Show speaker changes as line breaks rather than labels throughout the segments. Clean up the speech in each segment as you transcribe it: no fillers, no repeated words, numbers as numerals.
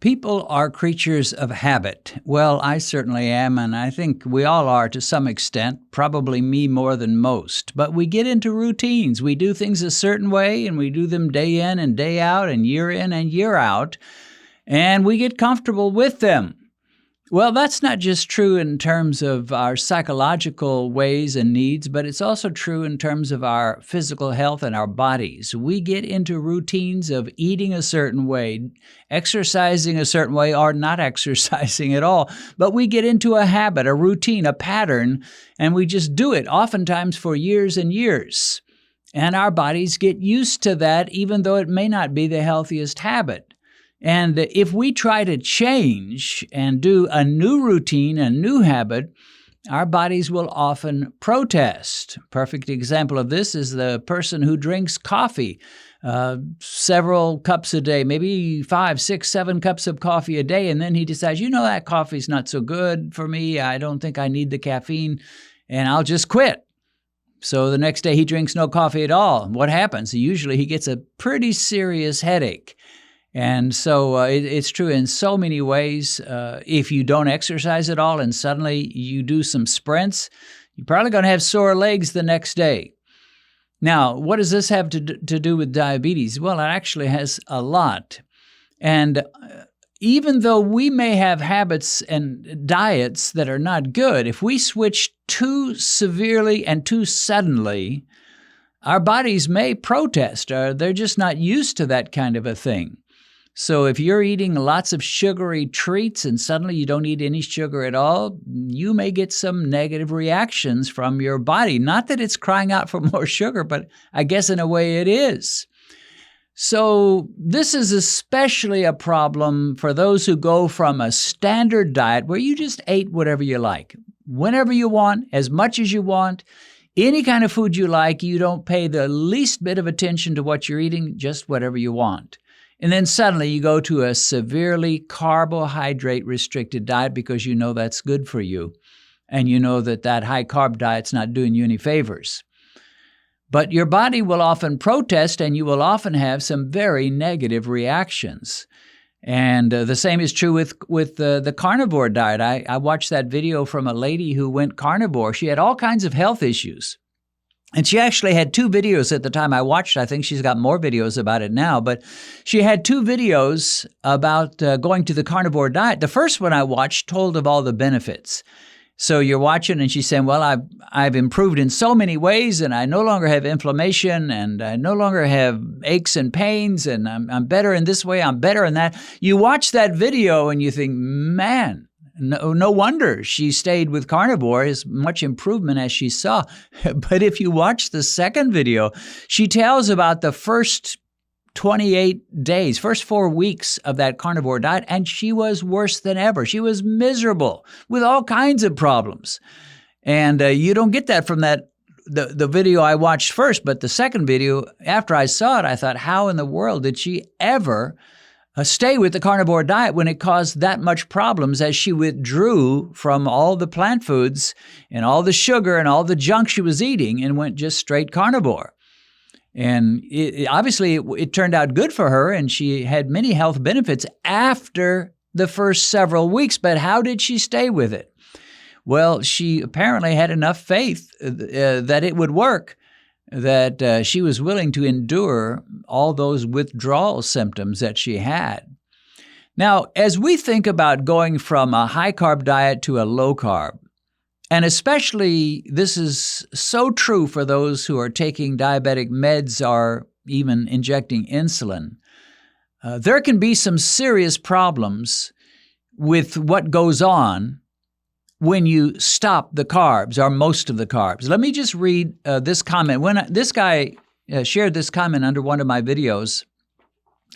People are creatures of habit. Well, I certainly am, and I think we all are to some extent, probably me more than most. But we get into routines. We do things a certain way, and we do them day in and day out and year out, and we get comfortable with them. Well, that's not just true in terms of our psychological ways and needs, but it's also true in terms of our physical health and our bodies. We get into routines of eating a certain way, exercising a certain way, or not exercising at all. But we get into a habit, a routine, a pattern, and we just do it, oftentimes for years and years. And our bodies get used to that, even though it may not be the healthiest habit. And if we try to change and do a new routine, a new habit, our bodies will often protest. Perfect example of this is the person who drinks coffee, several cups a day, maybe 5, 6, 7 cups of coffee a day. And then he decides, that coffee's not so good for me. I don't think I need the caffeine, and I'll just quit. So the next day he drinks no coffee at all. What happens? Usually he gets a pretty serious headache. And so it's true in so many ways. If you don't exercise at all and suddenly you do some sprints, you're probably going to have sore legs the next day. Now, what does this have to do with diabetes? Well, it actually has a lot. And even though we may have habits and diets that are not good, if we switch too severely and too suddenly, our bodies may protest. They're just not used to that kind of a thing. So if you're eating lots of sugary treats and suddenly you don't eat any sugar at all, you may get some negative reactions from your body. Not that it's crying out for more sugar, but I guess in a way it is. So this is especially a problem for those who go from a standard diet where you just ate whatever you like, whenever you want, as much as you want, any kind of food you like. You don't pay the least bit of attention to what you're eating, just whatever you want. And then suddenly you go to a severely carbohydrate-restricted diet because you know that's good for you. And you know that high-carb diet's not doing you any favors. But your body will often protest, and you will often have some very negative reactions. And the same is true with the carnivore diet. I watched that video from a lady who went carnivore. She had all kinds of health issues. And she actually had 2 videos at the time I watched. I think she's got more videos about it now. But she had 2 videos about going to the carnivore diet. The first one I watched told of all the benefits. So you're watching and she's saying, well, I've improved in so many ways, and I no longer have inflammation, and I no longer have aches and pains, and I'm better in this way, I'm better in that. You watch that video and you think, man, no wonder she stayed with carnivore, as much improvement as she saw. But if you watch the second video, she tells about the first 28 days, first 4 weeks of that carnivore diet, and she was worse than ever. She was miserable with all kinds of problems. And you don't get that from the video I watched first, but the second video, after I saw it, I thought, how in the world did she ever stay with the carnivore diet when it caused that much problems, as she withdrew from all the plant foods and all the sugar and all the junk she was eating and went just straight carnivore. And obviously it turned out good for her, and she had many health benefits after the first several weeks. But how did she stay with it? Well, she apparently had enough faith that it would work, that she was willing to endure all those withdrawal symptoms that she had. Now, as we think about going from a high-carb diet to a low-carb, and especially this is so true for those who are taking diabetic meds or even injecting insulin, there can be some serious problems with what goes on when you stop the carbs, or most of the carbs. Let me just read this comment. When this guy shared this comment under one of my videos,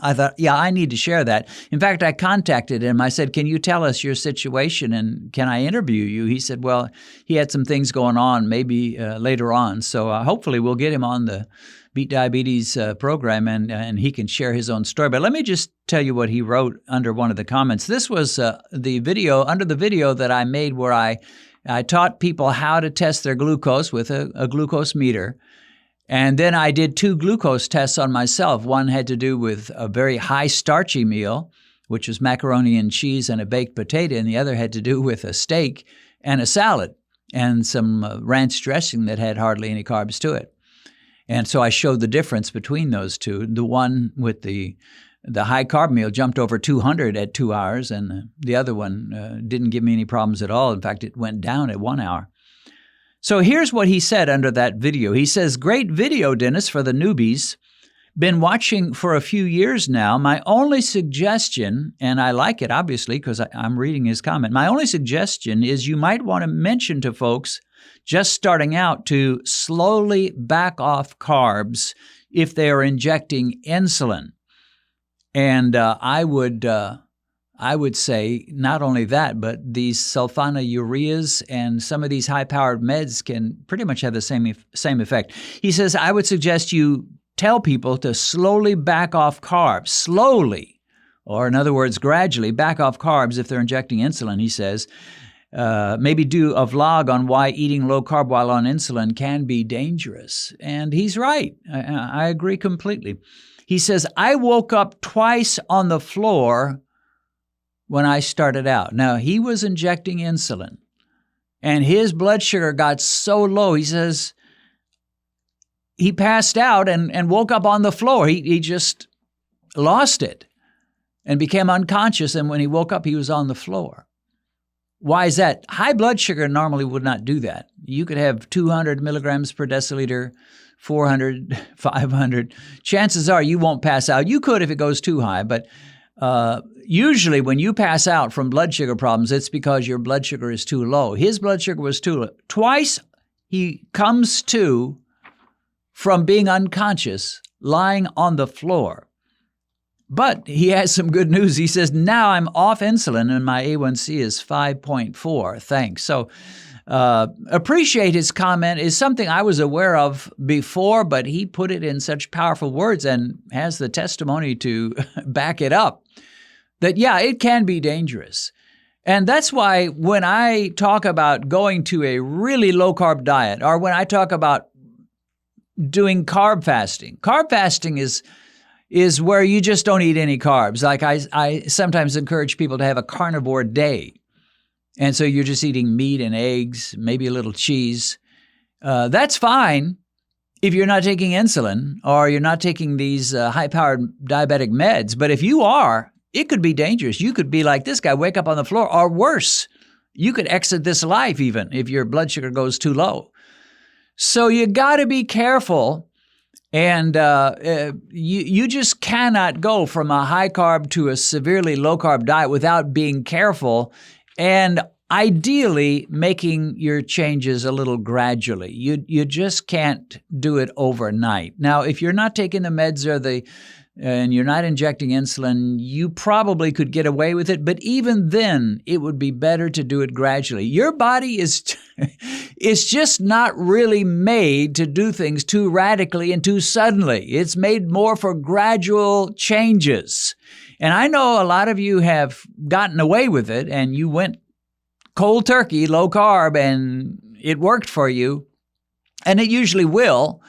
I thought, yeah, I need to share that. In fact, I contacted him. I said, can you tell us your situation and can I interview you? He said, well, he had some things going on, maybe later on. So hopefully we'll get him on the Beat Diabetes program and he can share his own story. But let me just tell you what he wrote under one of the comments. This was the video that I made where I taught people how to test their glucose with a glucose meter. And then I did 2 glucose tests on myself. One had to do with a very high starchy meal, which was macaroni and cheese and a baked potato, and the other had to do with a steak and a salad and some ranch dressing that had hardly any carbs to it. And so I showed the difference between those two. The one with the high-carb meal jumped over 200 at 2 hours, and the other one didn't give me any problems at all. In fact, it went down at 1 hour. So here's what he said under that video. He says, "Great video, Dennis, for the newbies. Been watching for a few years now. My only suggestion," and I like it, obviously, because I'm reading his comment. "My only suggestion is you might want to mention to folks just starting out to slowly back off carbs if they are injecting insulin." And I would say not only that, but these sulfonylureas and some of these high-powered meds can pretty much have the same effect. He says, "I would suggest you tell people to slowly back off carbs, slowly, or in other words, gradually back off carbs if they're injecting insulin," he says. Maybe do a vlog on why eating low carb while on insulin can be dangerous. And he's right. I agree completely. He says, "I woke up twice on the floor when I started out." Now, he was injecting insulin, and his blood sugar got so low, he says, he passed out and woke up on the floor. He just lost it and became unconscious, and when he woke up, he was on the floor. Why is that? High blood sugar normally would not do that. You could have 200 milligrams per deciliter, 400, 500. Chances are you won't pass out. You could if it goes too high, but usually when you pass out from blood sugar problems, it's because your blood sugar is too low. His blood sugar was too low. Twice he comes to from being unconscious, lying on the floor. But he has some good news. He says, "Now I'm off insulin and my A1C is 5.4. Thanks." So appreciate his comment. Is something I was aware of before, but he put it in such powerful words and has the testimony to back it up that, yeah, it can be dangerous. And that's why when I talk about going to a really low-carb diet, or when I talk about doing carb fasting is where you just don't eat any carbs. Like I sometimes encourage people to have a carnivore day. And so you're just eating meat and eggs, maybe a little cheese. That's fine if you're not taking insulin or you're not taking these high-powered diabetic meds. But if you are, it could be dangerous. You could be like this guy, wake up on the floor, or worse. You could exit this life even if your blood sugar goes too low. So you got to be careful. And you just cannot go from a high-carb to a severely low-carb diet without being careful and ideally making your changes a little gradually. You just can't do it overnight. Now, if you're not taking the meds and you're not injecting insulin, you probably could get away with it. But even then, it would be better to do it gradually. Your body is just not really made to do things too radically and too suddenly. It's made more for gradual changes. And I know a lot of you have gotten away with it and you went cold turkey, low carb, and it worked for you. And it usually will.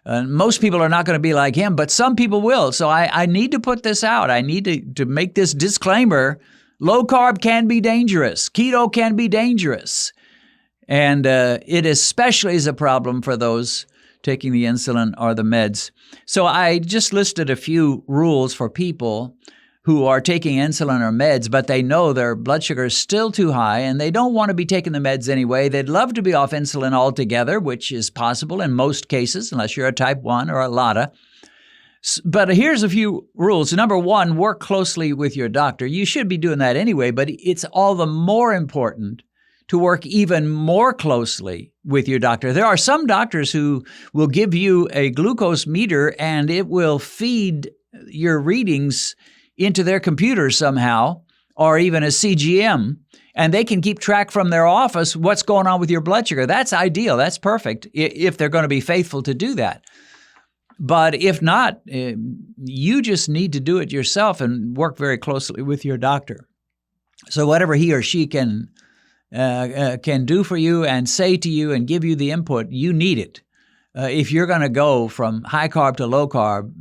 Most people are not going to be like him, but some people will. So I need to put this out. I need to make this disclaimer. Low carb can be dangerous. Keto can be dangerous. And it especially is a problem for those taking the insulin or the meds. So I just listed a few rules for people who are taking insulin or meds, but they know their blood sugar is still too high and they don't want to be taking the meds anyway. They'd love to be off insulin altogether, which is possible in most cases, unless you're a type 1 or a LADA. But here's a few rules. Number one, work closely with your doctor. You should be doing that anyway, but it's all the more important to work even more closely with your doctor. There are some doctors who will give you a glucose meter and it will feed your readings into their computer somehow, or even a CGM, and they can keep track from their office what's going on with your blood sugar. That's ideal. That's perfect if they're going to be faithful to do that. But if not, you just need to do it yourself and work very closely with your doctor. So whatever he or she can do for you and say to you and give you the input, you need it. If you're going to go from high carb to low carb,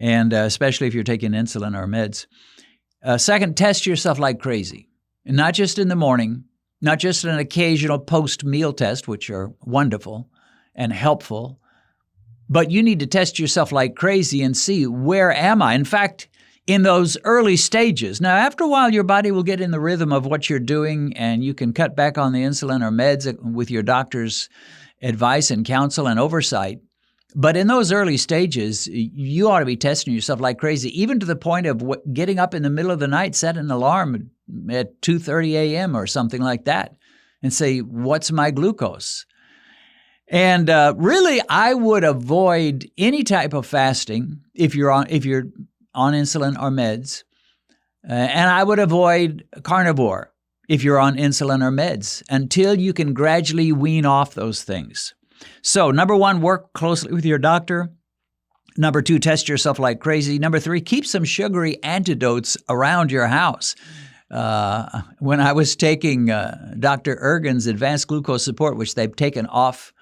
and especially if you're taking insulin or meds. Second, test yourself like crazy. And not just in the morning, not just an occasional post-meal test, which are wonderful and helpful, but you need to test yourself like crazy and see, where am I? In fact, in those early stages. Now, after a while, your body will get in the rhythm of what you're doing, and you can cut back on the insulin or meds with your doctor's advice and counsel and oversight. But in those early stages, you ought to be testing yourself like crazy, even to the point of getting up in the middle of the night, set an alarm at 2:30 a.m. or something like that, and say, what's my glucose? And really, I would avoid any type of fasting if you're on insulin or meds, and I would avoid carnivore if you're on insulin or meds until you can gradually wean off those things. So, number one, work closely with your doctor. Number two, test yourself like crazy. Number three, keep some sugary antidotes around your house. When I was taking Dr. Ergin's advanced glucose support, which they've taken off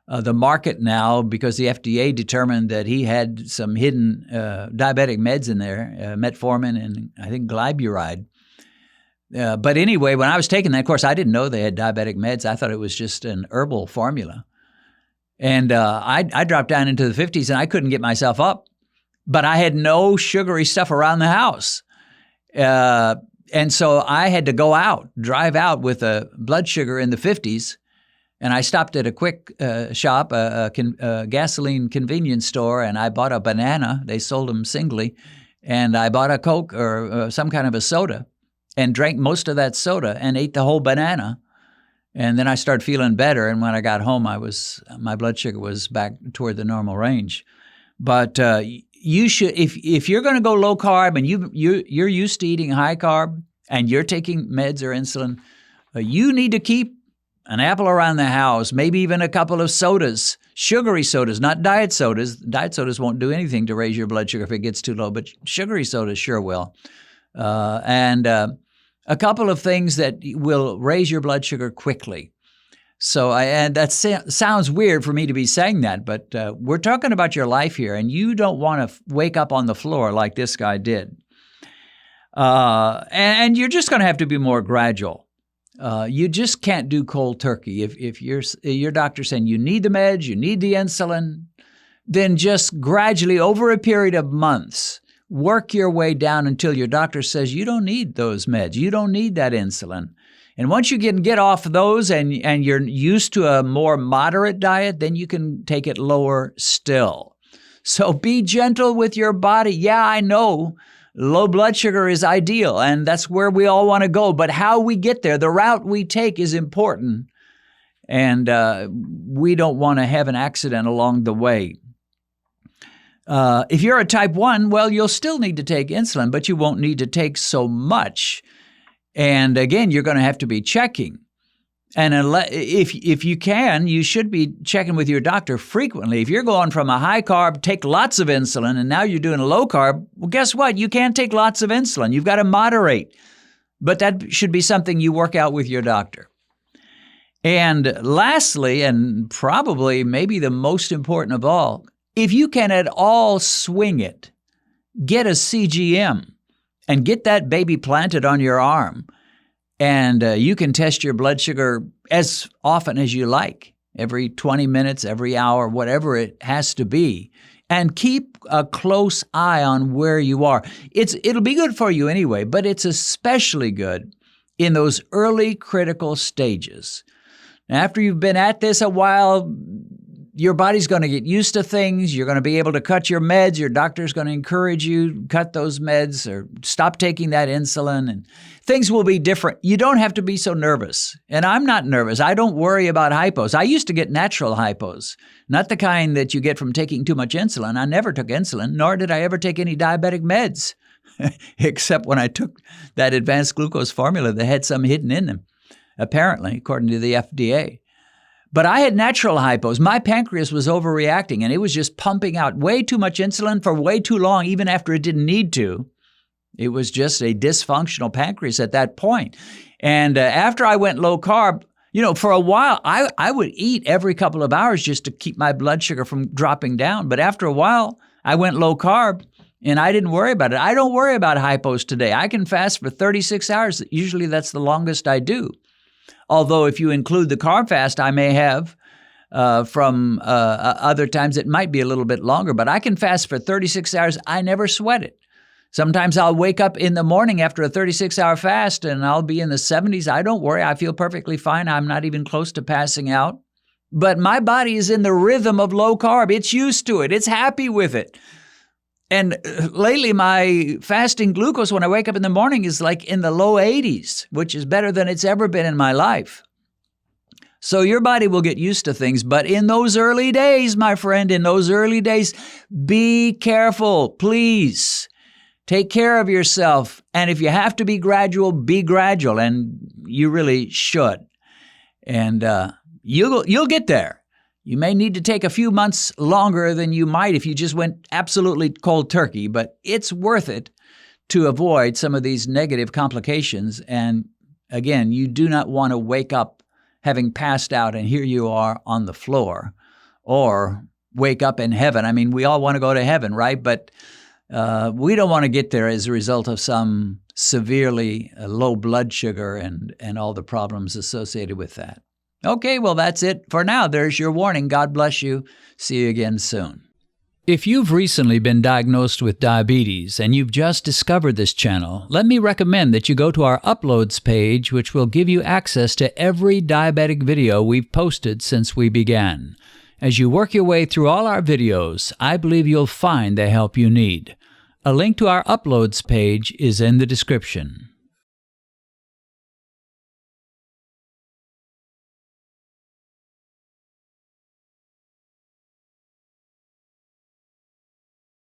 the market now because the FDA determined that he had some hidden diabetic meds in there, metformin and I think glyburide. But anyway, when I was taking that, of course, I didn't know they had diabetic meds. I thought it was just an herbal formula. And I dropped down into the 50s and I couldn't get myself up, but I had no sugary stuff around the house. And so I had to drive out with a blood sugar in the 50s. And I stopped at a quick shop, a gasoline convenience store, and I bought a banana. They sold them singly. And I bought a Coke or some kind of a soda and drank most of that soda and ate the whole banana. And then I started feeling better. And when I got home, my blood sugar was back toward the normal range. But you should, if you're going to go low carb and you're used to eating high carb and you're taking meds or insulin, you need to keep an apple around the house, maybe even a couple of sodas, sugary sodas, not diet sodas. Diet sodas won't do anything to raise your blood sugar if it gets too low, but sugary sodas sure will. And a couple of things that will raise your blood sugar quickly. So, and that sounds weird for me to be saying that, but we're talking about your life here, and you don't want to wake up on the floor like this guy did. And you're just going to have to be more gradual. You just can't do cold turkey. If your doctor's saying you need the meds, you need the insulin, then just gradually over a period of months, work your way down until your doctor says you don't need those meds, you don't need that insulin. And once you get off those and you're used to a more moderate diet, then you can take it lower still. So be gentle with your body. Yeah, I know low blood sugar is ideal, and that's where we all want to go. But how we get there, the route we take is important. And we don't want to have an accident along the way. If you're a type 1, well, you'll still need to take insulin, but you won't need to take so much. And again, you're going to have to be checking. And if you can, you should be checking with your doctor frequently. If you're going from a high carb, take lots of insulin, and now you're doing a low carb, well, guess what? You can't take lots of insulin. You've got to moderate. But that should be something you work out with your doctor. And lastly, and probably maybe the most important of all, if you can at all swing it, get a CGM and get that baby planted on your arm. And you can test your blood sugar as often as you like, every 20 minutes, every hour, whatever it has to be. And keep a close eye on where you are. It'll be good for you anyway, but it's especially good in those early critical stages. After you've been at this a while, your body's going to get used to things. You're going to be able to cut your meds. Your doctor's going to encourage you, cut those meds or stop taking that insulin, and things will be different. You don't have to be so nervous. And I'm not nervous. I don't worry about hypos. I used to get natural hypos, not the kind that you get from taking too much insulin. I never took insulin, nor did I ever take any diabetic meds, except when I took that advanced glucose formula that had some hidden in them, apparently, according to the FDA. But I had natural hypos. My pancreas was overreacting, and it was just pumping out way too much insulin for way too long, even after it didn't need to. It was just a dysfunctional pancreas at that point. And after I went low carb, for a while, I would eat every couple of hours just to keep my blood sugar from dropping down. But after a while, I went low carb, And I didn't worry about it. I don't worry about hypos today. I can fast for 36 hours. Usually that's the longest I do. Although if you include the carb fast I may have from other times, it might be a little bit longer. But I can fast for 36 hours. I never sweat it. Sometimes I'll wake up in the morning after a 36-hour fast and I'll be in the 70s. I don't worry. I feel perfectly fine. I'm not even close to passing out. But my body is in the rhythm of low carb. It's used to it. It's happy with it. And lately, my fasting glucose when I wake up in the morning is like in the low 80s, which is better than it's ever been in my life. So your body will get used to things. But in those early days, my friend, in those early days, be careful, please. Take care of yourself. And if you have to be gradual, be gradual. And you really should. And you'll get there. You may need to take a few months longer than you might if you just went absolutely cold turkey, but it's worth it to avoid some of these negative complications. And again, you do not want to wake up having passed out and here you are on the floor, or wake up in heaven. I mean, we all want to go to heaven, right? But we don't want to get there as a result of some severely low blood sugar and all the problems associated with that. Okay, well, that's it for now. There's your warning. God bless you. See you again soon. If you've recently been diagnosed with diabetes and you've just discovered this channel, let me recommend that you go to our Uploads page, which will give you access to every diabetic video we've posted since we began. As you work your way through all our videos, I believe you'll find the help you need. A link to our Uploads page is in the description.